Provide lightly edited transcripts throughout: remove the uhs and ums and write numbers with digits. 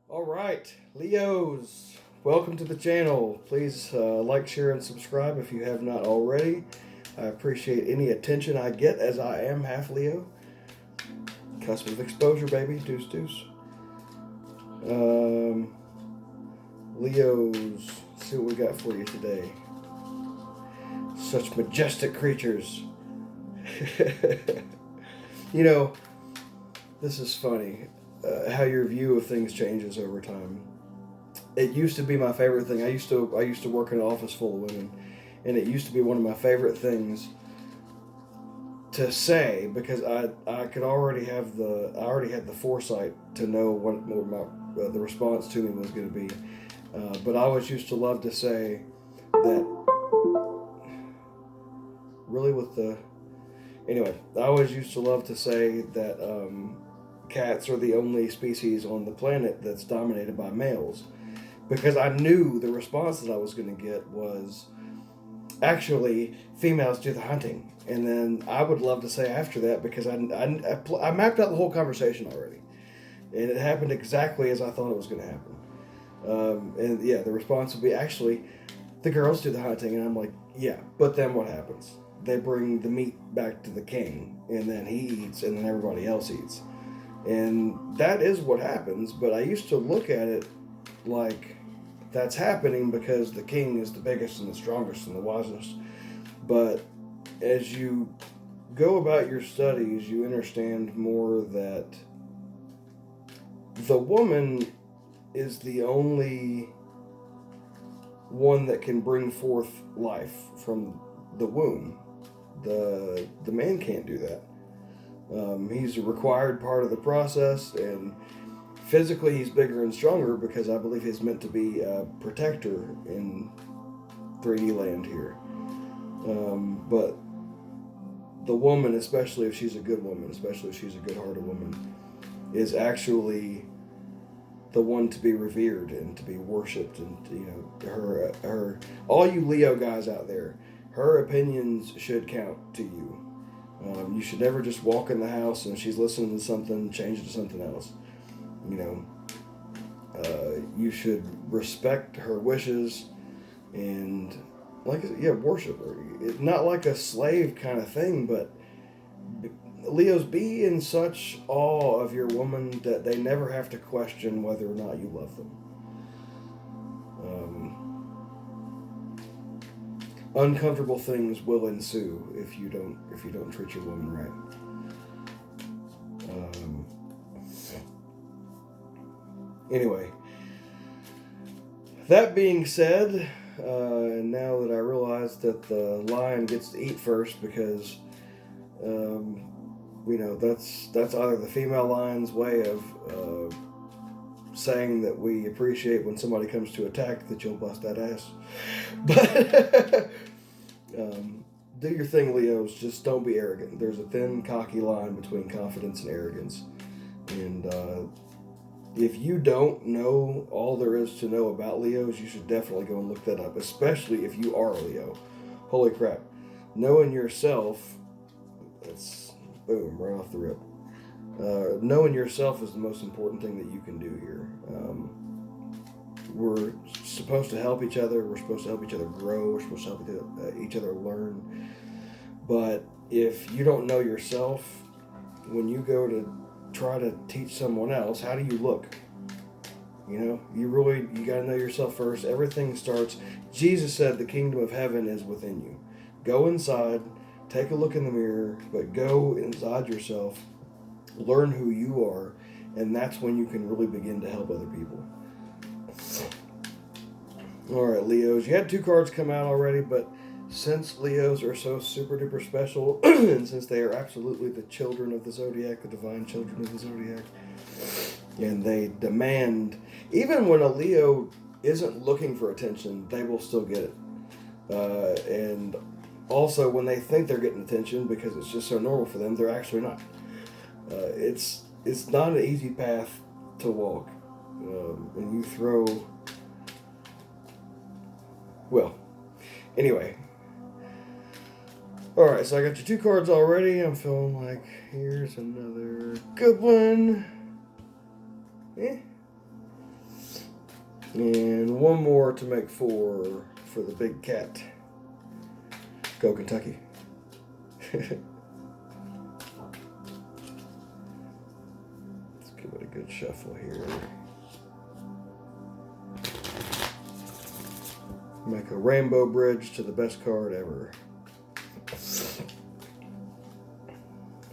All right, Leos, welcome to the channel. Please like, share, and subscribe if you have not already. I appreciate any attention I get as I am half Leo. Cusp of exposure, baby. Deuce, deuce. Um, Leos, see what we got for you today. Such majestic creatures. you know, this is funny how your view of things changes over time. It used to be my favorite thing. I used to work in an office full of women, and it used to be one of my favorite things to say because I could already have I already had the foresight to know what my the response to me was going to be. But I always used to love to say that really with the anyway. I always used to love to say that cats are the only species on the planet that's dominated by males because I knew the response that I was going to get was actually females do the hunting. And then I would love to say after that because I mapped out the whole conversation already. And it happened exactly as I thought it was going to happen. And yeah, the response would be actually the girls do the hunting. And I'm like, yeah, but then what happens? They bring the meat back to the king, and then he eats, and then everybody else eats. And that is what happens, but I used to look at it like that's happening because the king is the biggest and the strongest and the wisest. But as you go about your studies, you understand more that the woman is the only one that can bring forth life from the womb. The man can't do that. He's a required part of the process, and physically he's bigger and stronger because I believe he's meant to be a protector in 3D land here. But the woman, especially if she's a good woman, especially if she's a good-hearted woman, is actually the one to be revered and to be worshipped. And her all you Leo guys out there, her opinions should count to you. You should never just walk in the house and she's listening to something, change it to something else. You know, you should respect her wishes and, like, yeah, worship her. It's not like a slave kind of thing, but Leos, be in such awe of your woman that they never have to question whether or not you love them. Uncomfortable things will ensue if you don't treat your woman right. Um, anyway, that being said, now that I realize that the lion gets to eat first because um, that's either the female lion's way of saying that we appreciate when somebody comes to attack that you'll bust that ass. But do your thing, Leos. Just don't be arrogant. There's a thin, cocky line between confidence and arrogance. And if you don't know all there is to know about Leos, you should definitely go and look that up, especially if you are a Leo. Holy crap. Knowing yourself, that's boom, right off the rip. Knowing yourself is the most important thing that you can do here. We're supposed to help each other. We're supposed to help each other grow. We're supposed to help each other learn. But if you don't know yourself, when you go to try to teach someone else, how do you look? You got to know yourself first. Everything starts. Jesus said the kingdom of heaven is within you. Go inside, take a look in the mirror, but go inside yourself, learn who you are, and that's when you can really begin to help other people. All right, Leos, you had two cards come out already, but since Leos are so super duper special, and since they are absolutely the children of the zodiac, the divine children of the zodiac, and they demand, even when a Leo isn't looking for attention, they will still get it. And also, when they think they're getting attention because it's just so normal for them, they're actually not. It's not an easy path to walk, and you throw. Well, anyway. All right, so I got your two cards already. I'm feeling like here's another good one. Eh. And one more to make 4 for the big cat. Go Kentucky. Let's give it a good shuffle here. Make a rainbow bridge to the best card ever.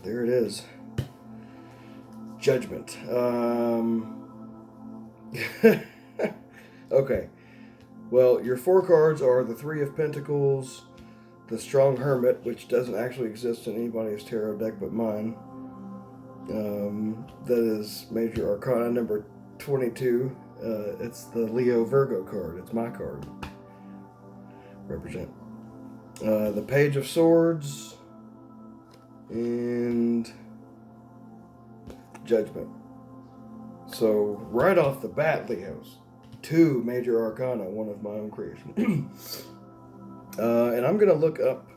There it is. Judgment. Okay. Well, your 4 cards are the 3 of Pentacles, the Strong Hermit, which doesn't actually exist in anybody's tarot deck but mine. That is Major Arcana number 22. It's the Leo Virgo card. It's my card. Represent. The Page of Swords and Judgment. So right off the bat, Leos, 2 Major Arcana, one of my own creation. And I'm going to look up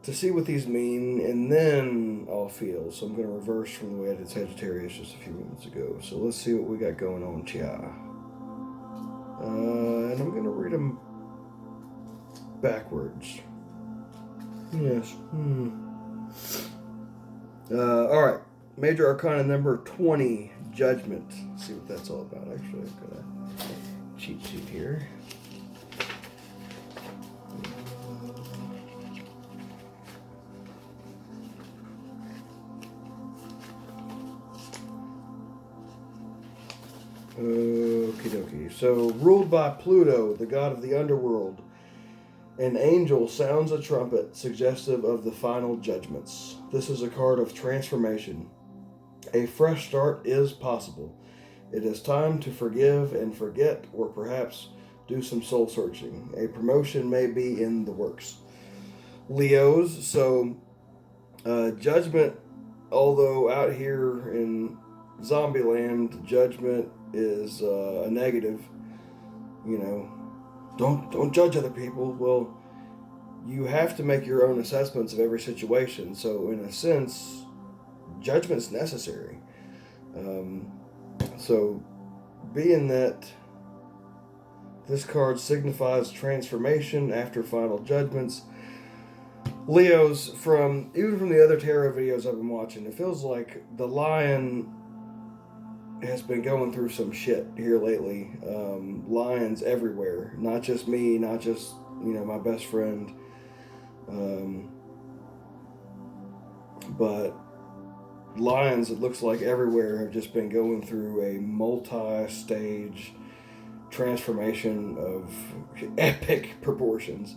to see what these mean, and then I'll feel. So I'm going to reverse from the way I did Sagittarius just a few minutes ago. So let's see what we got going on, Chia. And I'm going to read them backwards. Yes. All right. Major Arcana number 20, Judgment. Let's see what that's all about. Actually, I've got a cheat sheet here. Okie dokie. So, ruled by Pluto, the god of the underworld, an angel sounds a trumpet suggestive of the final judgments. This is a card of transformation. A fresh start is possible. It is time to forgive and forget, or perhaps do some soul searching. A promotion may be in the works. Leos, so judgment, although out here in Zombieland, judgment is a negative. You know, don't judge other people. Well, you have to make your own assessments of every situation. So in a sense, judgment's necessary. So being that this card signifies transformation after final judgments, Leos, even from the other tarot videos I've been watching, it feels like the Lion has been going through some shit here lately. Lions everywhere, not just me, not just my best friend, but lions, it looks like everywhere, have just been going through a multi-stage transformation of epic proportions.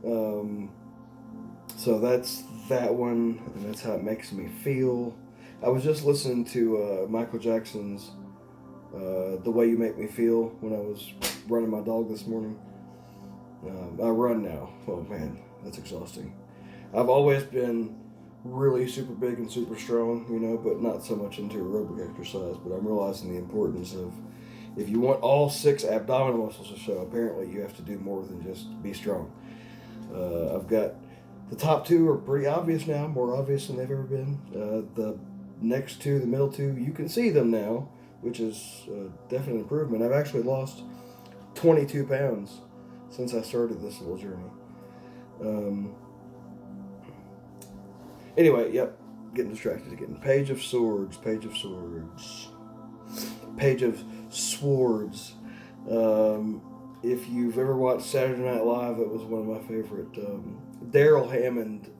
So that's that one, and that's how it makes me feel. I was just listening to Michael Jackson's The Way You Make Me Feel when I was running my dog this morning. I run now. Oh man, that's exhausting. I've always been really super big and super strong, but not so much into aerobic exercise. But I'm realizing the importance of, if you want all 6 abdominal muscles to show, apparently you have to do more than just be strong. I've got the top 2 are pretty obvious now, more obvious than they've ever been. The next 2, the middle 2, you can see them now, which is definitely an improvement. I've actually lost 22 pounds since I started this little journey. Anyway, yep, getting distracted again. Page of Swords, Page of Swords, Page of Swords. If you've ever watched Saturday Night Live, it was one of my favorite. Daryl Hammond,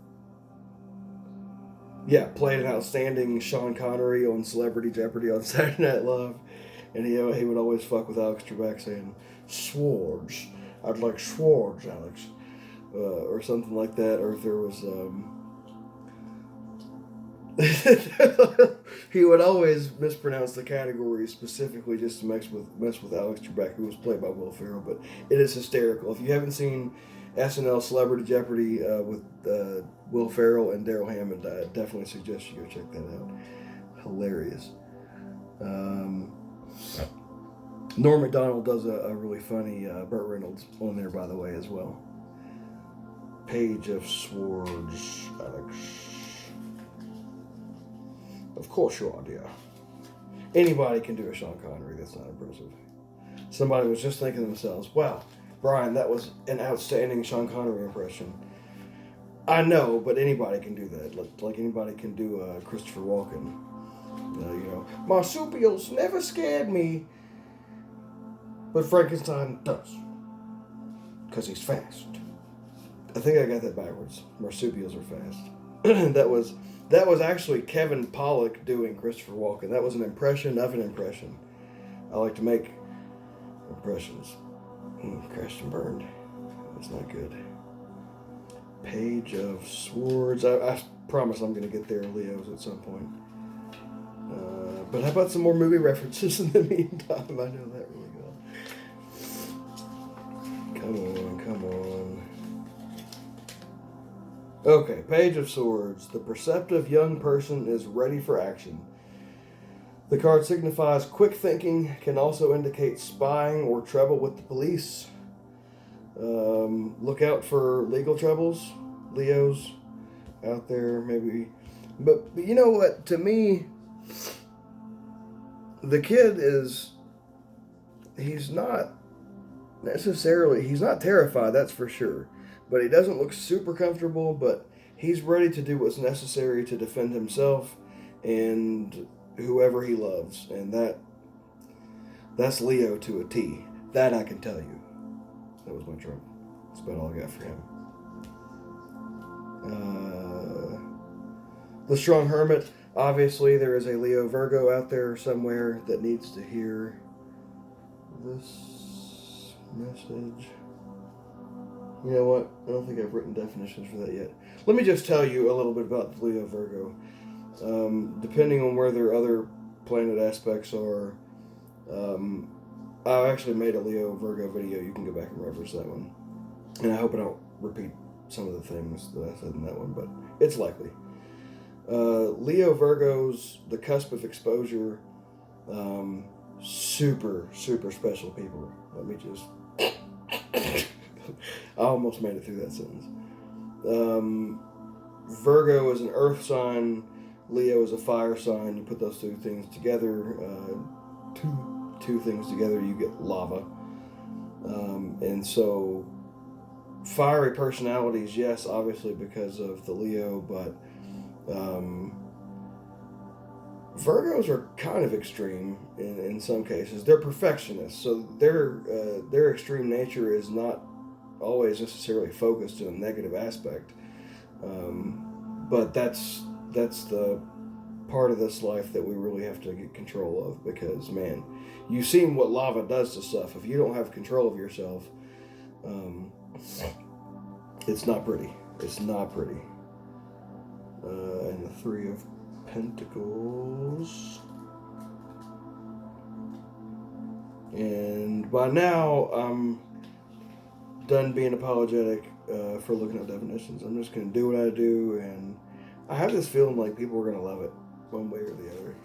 played an outstanding Sean Connery on Celebrity Jeopardy on Saturday Night Live, and he would always fuck with Alex Trebek saying, "Swords, I'd like swords, Alex," or something like that. Or if there was, he would always mispronounce the categories specifically just to mess with Alex Trebek, who was played by Will Ferrell. But it is hysterical. If you haven't seen SNL Celebrity Jeopardy with Will Ferrell and Daryl Hammond, I definitely suggest you go check that out. Hilarious. Norm Macdonald does a really funny Burt Reynolds on there, by the way, as well. Page of Swords, Alex. Of course you are, dear. Anybody can do a Sean Connery. That's not impressive. somebody was just thinking to themselves, wow, Brian, that was an outstanding Sean Connery impression. I know, but anybody can do that. Like anybody can do Christopher Walken. Marsupials never scared me, but Frankenstein does. Because he's fast. I think I got that backwards. Marsupials are fast. that was actually Kevin Pollak doing Christopher Walken. That was an impression of an impression. I like to make impressions. Crashed and burned. That's not good. Page of Swords. I promise I'm going to get there, Leos, at some point. But how about some more movie references in the meantime? I know that really well. Come on. Okay, Page of Swords. The perceptive young person is ready for action. The card signifies quick thinking, can also indicate spying or trouble with the police. Look out for legal troubles, Leos, out there, maybe. But you know what? To me, the kid he's not terrified, that's for sure. But he doesn't look super comfortable, but he's ready to do what's necessary to defend himself and whoever he loves. And that's Leo to a T. That I can tell you. That was my trump. That's about all I got for him. The Strong Hermit. Obviously, there is a Leo Virgo out there somewhere that needs to hear this message. You know what? I don't think I've written definitions for that yet. Let me just tell you a little bit about the Leo Virgo. Depending on where their other planet aspects are, I actually made a Leo Virgo video. You can go back and reference that one. And I hope I don't repeat some of the things that I said in that one, but it's likely. Leo Virgos, the cusp of exposure, super, super special people. Let me just... I almost made it through that sentence. Virgo is an earth sign. Leo is a fire sign. You put those two things together, two things together, you get lava. And so, fiery personalities, yes, obviously because of the Leo, but Virgos are kind of extreme in some cases. They're perfectionists, so their extreme nature is not always necessarily focused in a negative aspect. But that's the part of this life that we really have to get control of, because, man, you've seen what lava does to stuff. If you don't have control of yourself, it's not pretty. It's not pretty. And the Three of Pentacles. And by now, I'm done being apologetic for looking at definitions. I'm just going to do what I do, and I have this feeling like people are going to love it one way or the other,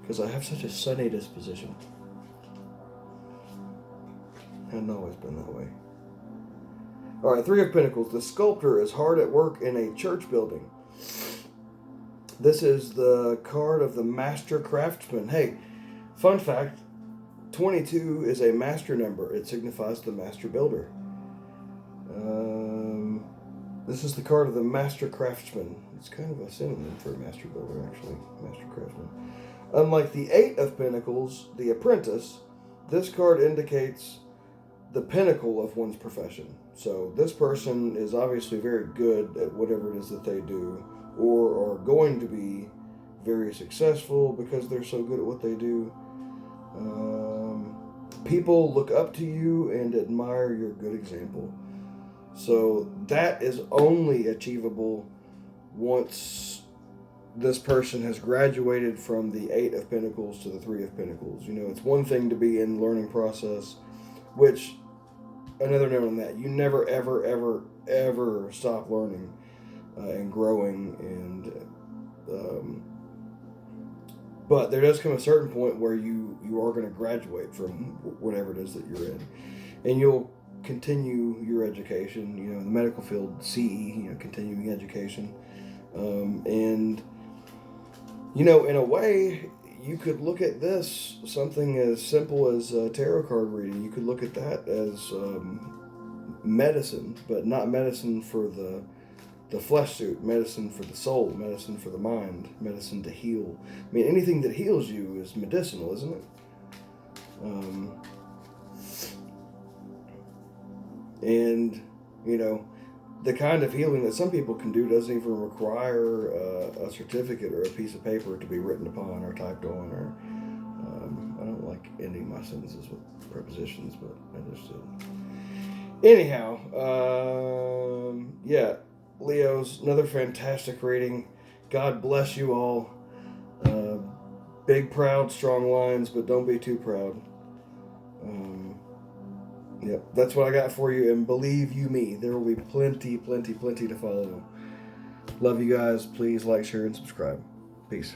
because I have such a sunny disposition. Hadn't always been that way. All right, Three of Pentacles. The sculptor is hard at work in a church building. This is the card of the master craftsman. Hey, fun fact, 22 is a master number. It signifies the master builder. This is the card of the master craftsman. It's kind of a synonym for a master builder, actually. Master craftsman. Unlike the Eight of Pentacles, the apprentice, this card indicates the pinnacle of one's profession. So this person is obviously very good at whatever it is that they do, or are going to be very successful because they're so good at what they do. People look up to you and admire your good example. So that is only achievable once this person has graduated from the Eight of Pentacles to the Three of Pentacles. You know, it's one thing to be in the learning process, which, another note on that, you never, ever, ever, ever stop learning and growing. And but there does come a certain point where you are going to graduate from whatever it is that you're in, and you'll continue your education. You know, in the medical field, CE, you know, continuing education, and you know, in a way, you could look at this, something as simple as tarot card reading. You could look at that as medicine, but not medicine for the flesh suit, medicine for the soul, medicine for the mind, medicine to heal. I mean, anything that heals you is medicinal, isn't it? And, you know, the kind of healing that some people can do doesn't even require a certificate or a piece of paper to be written upon or typed on. Or I don't like ending my sentences with prepositions, but I just did. Anyhow, yeah, Leos, another fantastic reading. God bless you all. Big, proud, strong lines, but don't be too proud. Yep, that's what I got for you, and believe you me, there will be plenty to follow. Love you guys. Please like, share, and subscribe. Peace.